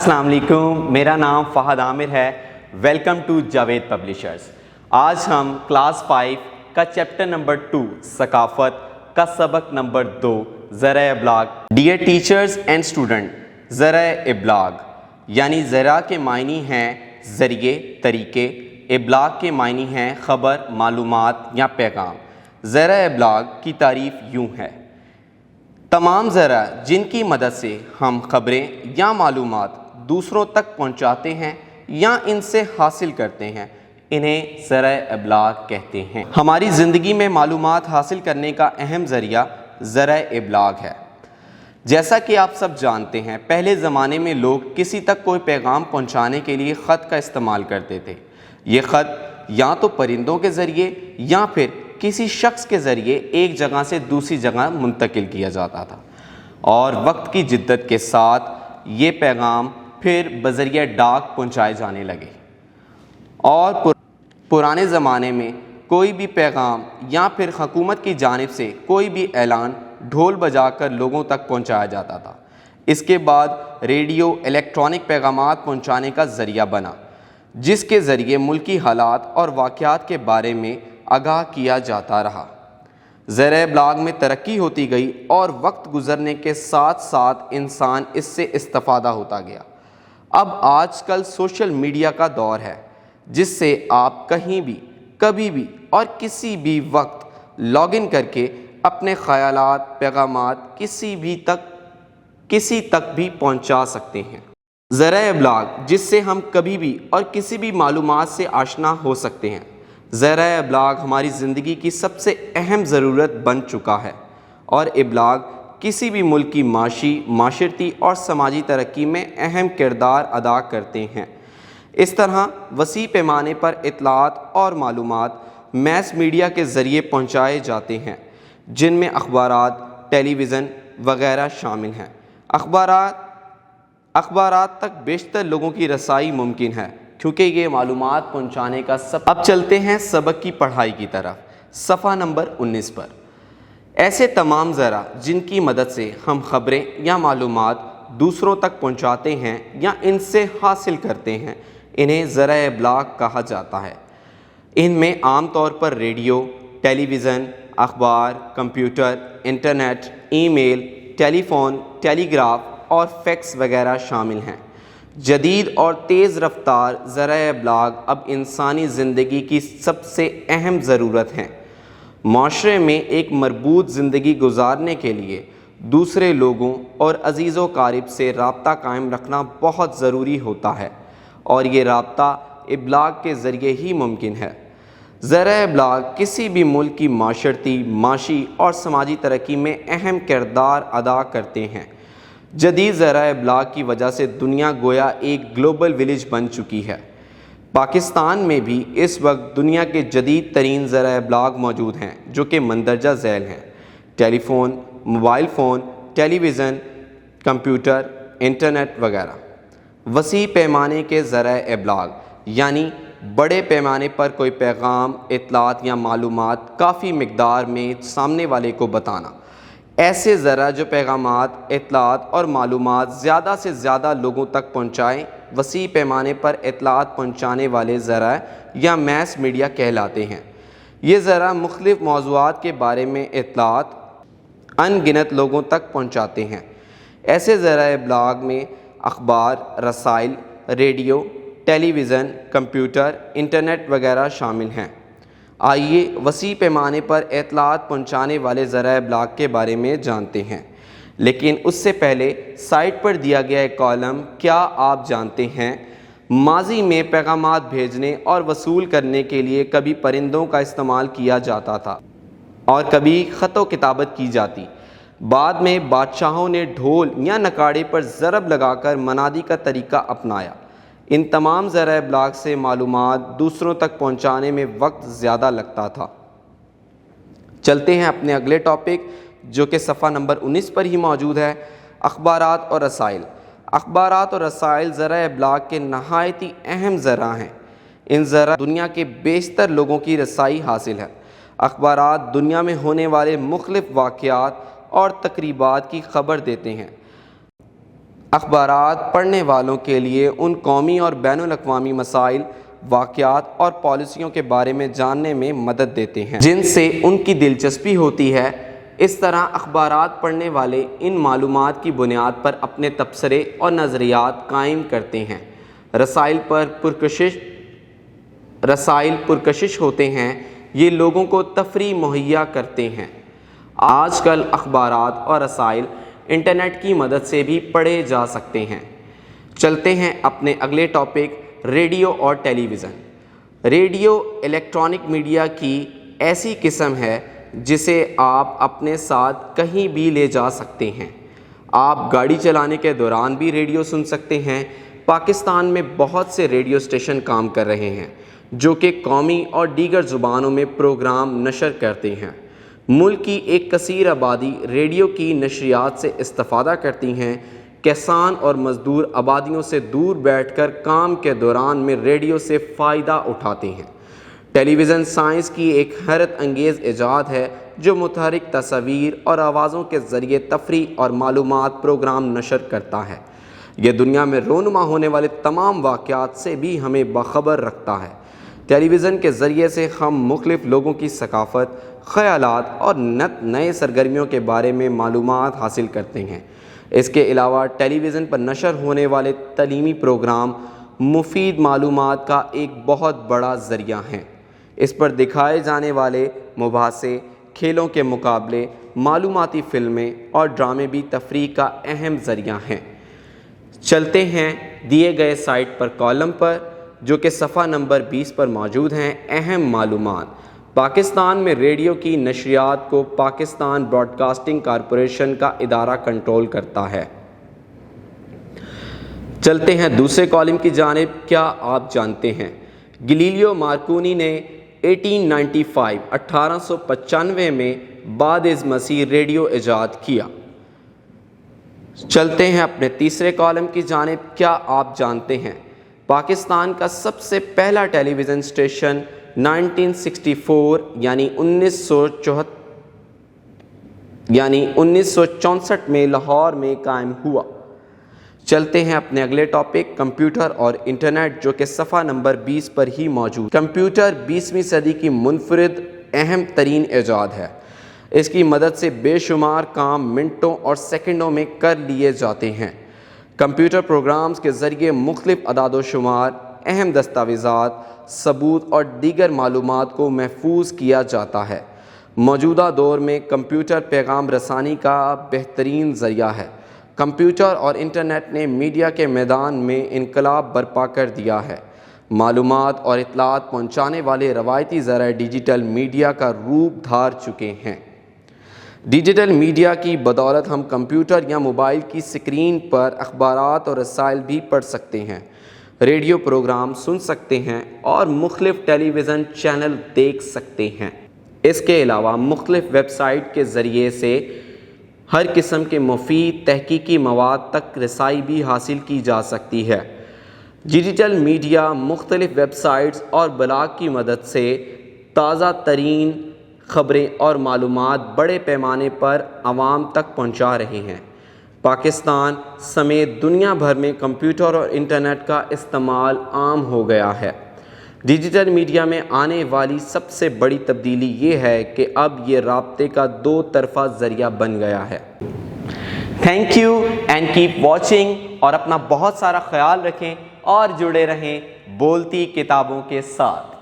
السلام علیکم، میرا نام فہد عامر ہے۔ Welcome to Javed publishers. آج ہم کلاس 5 کا چیپٹر نمبر 2 ثقافت کا سبق نمبر 2 ذرائع ابلاغ۔ ڈیئر ٹیچرز اینڈ اسٹوڈنٹ، ذرائع ابلاغ یعنی ذرا کے معنی ہیں ذریعے، طریقے، ابلاغ کے معنی ہیں خبر، معلومات یا پیغام۔ ذرائع ابلاغ کی تعریف یوں ہے: تمام ذرائع جن کی مدد سے ہم خبریں یا معلومات دوسروں تک پہنچاتے ہیں یا ان سے حاصل کرتے ہیں، انہیں ذرائع ابلاغ کہتے ہیں۔ ہماری زندگی میں معلومات حاصل کرنے کا اہم ذریعہ ذرائع ابلاغ ہے۔ جیسا کہ آپ سب جانتے ہیں، پہلے زمانے میں لوگ کسی تک کوئی پیغام پہنچانے کے لیے خط کا استعمال کرتے تھے۔ یہ خط یا تو پرندوں کے ذریعے یا پھر کسی شخص کے ذریعے ایک جگہ سے دوسری جگہ منتقل کیا جاتا تھا، اور وقت کی جدت کے ساتھ یہ پیغام پھر بذریعہ ڈاک پہنچائے جانے لگے، اور پرانے زمانے میں کوئی بھی پیغام یا پھر حکومت کی جانب سے کوئی بھی اعلان ڈھول بجا کر لوگوں تک پہنچایا جاتا تھا۔ اس کے بعد ریڈیو الیکٹرانک پیغامات پہنچانے کا ذریعہ بنا، جس کے ذریعے ملکی حالات اور واقعات کے بارے میں آگاہ کیا جاتا رہا۔ ذرائع ابلاغ میں ترقی ہوتی گئی اور وقت گزرنے کے ساتھ ساتھ انسان اس سے استفادہ ہوتا گیا۔ اب آج کل سوشل میڈیا کا دور ہے، جس سے آپ کہیں بھی، کبھی بھی اور کسی بھی وقت لاگ ان کر کے اپنے خیالات، پیغامات کسی تک بھی پہنچا سکتے ہیں۔ ذرائع ابلاغ جس سے ہم کبھی بھی اور کسی بھی معلومات سے آشنا ہو سکتے ہیں۔ ذرائع ابلاغ ہماری زندگی کی سب سے اہم ضرورت بن چکا ہے، اور ابلاغ کسی بھی ملک کی معاشرتی اور سماجی ترقی میں اہم کردار ادا کرتے ہیں۔ اس طرح وسیع پیمانے پر اطلاعات اور معلومات میس میڈیا کے ذریعے پہنچائے جاتے ہیں، جن میں اخبارات، ٹیلی ویژن وغیرہ شامل ہیں۔ اخبارات تک بیشتر لوگوں کی رسائی ممکن ہے، کیونکہ یہ معلومات پہنچانے کا اب چلتے ہیں سبق کی پڑھائی کی طرف، صفحہ نمبر 19 پر۔ ایسے تمام ذرائع جن کی مدد سے ہم خبریں یا معلومات دوسروں تک پہنچاتے ہیں یا ان سے حاصل کرتے ہیں، انہیں ذرائع ابلاغ کہا جاتا ہے۔ ان میں عام طور پر ریڈیو، ٹیلی ویژن، اخبار، کمپیوٹر، انٹرنیٹ، ای میل، ٹیلی فون، ٹیلی گراف اور فیکس وغیرہ شامل ہیں۔ جدید اور تیز رفتار ذرائع ابلاغ اب انسانی زندگی کی سب سے اہم ضرورت ہیں۔ معاشرے میں ایک مربوط زندگی گزارنے کے لیے دوسرے لوگوں اور عزیز و اقارب سے رابطہ قائم رکھنا بہت ضروری ہوتا ہے، اور یہ رابطہ ابلاغ کے ذریعے ہی ممکن ہے۔ ذرائع ابلاغ کسی بھی ملک کی معاشرتی، معاشی اور سماجی ترقی میں اہم کردار ادا کرتے ہیں۔ جدید ذرائع ابلاغ کی وجہ سے دنیا گویا ایک گلوبل ولیج بن چکی ہے۔ پاکستان میں بھی اس وقت دنیا کے جدید ترین ذرائع ابلاغ موجود ہیں، جو کہ مندرجہ ذیل ہیں: ٹیلی فون، موبائل فون، ٹیلی ویژن، کمپیوٹر، انٹرنیٹ وغیرہ۔ وسیع پیمانے کے ذرائع ابلاغ یعنی بڑے پیمانے پر کوئی پیغام، اطلاعات یا معلومات کافی مقدار میں سامنے والے کو بتانا۔ ایسے ذرائع جو پیغامات، اطلاعات اور معلومات زیادہ سے زیادہ لوگوں تک پہنچائیں، وسیع پیمانے پر اطلاعات پہنچانے والے ذرائع یا میس میڈیا کہلاتے ہیں۔ یہ ذرائع مختلف موضوعات کے بارے میں اطلاعات ان گنت لوگوں تک پہنچاتے ہیں۔ ایسے ذرائع ابلاغ میں اخبار، رسائل، ریڈیو، ٹیلی ویژن، کمپیوٹر، انٹرنیٹ وغیرہ شامل ہیں۔ آئیے وسیع پیمانے پر اطلاعات پہنچانے والے ذرائع ابلاغ کے بارے میں جانتے ہیں، لیکن اس سے پہلے سائٹ پر دیا گیا ایک کالم: کیا آپ جانتے ہیں ماضی میں پیغامات بھیجنے اور وصول کرنے کے لیے کبھی پرندوں کا استعمال کیا جاتا تھا اور کبھی خط و کتابت کی جاتی۔ بعد میں بادشاہوں نے ڈھول یا نگاڑے پر ضرب لگا کر منادی کا طریقہ اپنایا۔ ان تمام ذرائع ابلاغ سے معلومات دوسروں تک پہنچانے میں وقت زیادہ لگتا تھا۔ چلتے ہیں اپنے اگلے ٹاپک، جو کہ صفحہ نمبر 19 پر ہی موجود ہے: اخبارات اور رسائل۔ اخبارات اور رسائل ذرائع ابلاغ کے نہایت ہی اہم ذرائع ہیں۔ ان ذرائع دنیا کے بیشتر لوگوں کی رسائی حاصل ہے۔ اخبارات دنیا میں ہونے والے مختلف واقعات اور تقریبات کی خبر دیتے ہیں۔ اخبارات پڑھنے والوں کے لیے ان قومی اور بین الاقوامی مسائل، واقعات اور پالیسیوں کے بارے میں جاننے میں مدد دیتے ہیں جن سے ان کی دلچسپی ہوتی ہے۔ اس طرح اخبارات پڑھنے والے ان معلومات کی بنیاد پر اپنے تبصرے اور نظریات قائم کرتے ہیں۔ رسائل پرکشش ہوتے ہیں، یہ لوگوں کو تفریح مہیا کرتے ہیں۔ آج کل اخبارات اور رسائل انٹرنیٹ کی مدد سے بھی پڑھے جا سکتے ہیں۔ چلتے ہیں اپنے اگلے ٹاپک، ریڈیو اور ٹیلی ویژن۔ ریڈیو الیکٹرانک میڈیا کی ایسی قسم ہے جسے آپ اپنے ساتھ کہیں بھی لے جا سکتے ہیں۔ آپ گاڑی چلانے کے دوران بھی ریڈیو سن سکتے ہیں۔ پاکستان میں بہت سے ریڈیو اسٹیشن کام کر رہے ہیں جو کہ قومی اور دیگر زبانوں میں پروگرام نشر کرتے ہیں۔ ملک کی ایک کثیر آبادی ریڈیو کی نشریات سے استفادہ کرتی ہیں۔ کسان اور مزدور آبادیوں سے دور بیٹھ کر کام کے دوران میں ریڈیو سے فائدہ اٹھاتے ہیں۔ ٹیلی ویژن سائنس کی ایک حیرت انگیز ایجاد ہے جو متحرک تصاویر اور آوازوں کے ذریعے تفریح اور معلومات پروگرام نشر کرتا ہے۔ یہ دنیا میں رونما ہونے والے تمام واقعات سے بھی ہمیں باخبر رکھتا ہے۔ ٹیلی ویژن کے ذریعے سے ہم مختلف لوگوں کی ثقافت، خیالات اور نئے سرگرمیوں کے بارے میں معلومات حاصل کرتے ہیں۔ اس کے علاوہ ٹیلی ویژن پر نشر ہونے والے تعلیمی پروگرام مفید معلومات کا ایک بہت بڑا ذریعہ ہیں۔ اس پر دکھائے جانے والے مباحثے، کھیلوں کے مقابلے، معلوماتی فلمیں اور ڈرامے بھی تفریح کا اہم ذریعہ ہیں۔ چلتے ہیں دیے گئے سائٹ پر کالم پر جو کہ صفحہ نمبر 20 پر موجود ہیں۔ اہم معلومات۔ پاکستان میں ریڈیو کی نشریات کو پاکستان براڈ کاسٹنگ کارپوریشن کا ادارہ کنٹرول کرتا ہے۔ چلتے ہیں دوسرے کالم کی جانب۔ کیا آپ جانتے ہیں گلیلیو مارکونی نے 1895 میں بعد از مسیح ریڈیو ایجاد کیا۔ چلتے ہیں اپنے تیسرے کالم کی جانب۔ کیا آپ جانتے ہیں پاکستان کا سب سے پہلا ٹیلی ویژن اسٹیشن 1964 یعنی 1964 میں لاہور میں قائم ہوا۔ چلتے ہیں اپنے اگلے ٹاپک، کمپیوٹر اور انٹرنیٹ، جو کہ صفحہ نمبر 20 پر ہی موجود۔ کمپیوٹر 20ویں صدی کی منفرد اہم ترین ایجاد ہے۔ اس کی مدد سے بے شمار کام منٹوں اور سیکنڈوں میں کر لیے جاتے ہیں۔ کمپیوٹر پروگرامز کے ذریعے مختلف اعداد و شمار، اہم دستاویزات، ثبوت اور دیگر معلومات کو محفوظ کیا جاتا ہے۔ موجودہ دور میں کمپیوٹر پیغام رسانی کا بہترین ذریعہ ہے۔ کمپیوٹر اور انٹرنیٹ نے میڈیا کے میدان میں انقلاب برپا کر دیا ہے۔ معلومات اور اطلاعات پہنچانے والے روایتی ذرائع ڈیجیٹل میڈیا کا روپ دھار چکے ہیں۔ ڈیجیٹل میڈیا کی بدولت ہم کمپیوٹر یا موبائل کی سکرین پر اخبارات اور رسائل بھی پڑھ سکتے ہیں، ریڈیو پروگرام سن سکتے ہیں اور مختلف ٹیلی ویژن چینل دیکھ سکتے ہیں۔ اس کے علاوہ مختلف ویب سائٹ کے ذریعے سے ہر قسم کے مفید تحقیقی مواد تک رسائی بھی حاصل کی جا سکتی ہے۔ ڈیجیٹل میڈیا مختلف ویب سائٹس اور بلاگ کی مدد سے تازہ ترین خبریں اور معلومات بڑے پیمانے پر عوام تک پہنچا رہے ہیں۔ پاکستان سمیت دنیا بھر میں کمپیوٹر اور انٹرنیٹ کا استعمال عام ہو گیا ہے۔ ڈیجیٹل میڈیا میں آنے والی سب سے بڑی تبدیلی یہ ہے کہ اب یہ رابطے کا دو طرفہ ذریعہ بن گیا ہے۔ Thank you and keep watching, اور اپنا بہت سارا خیال رکھیں اور جڑے رہیں بولتی کتابوں کے ساتھ۔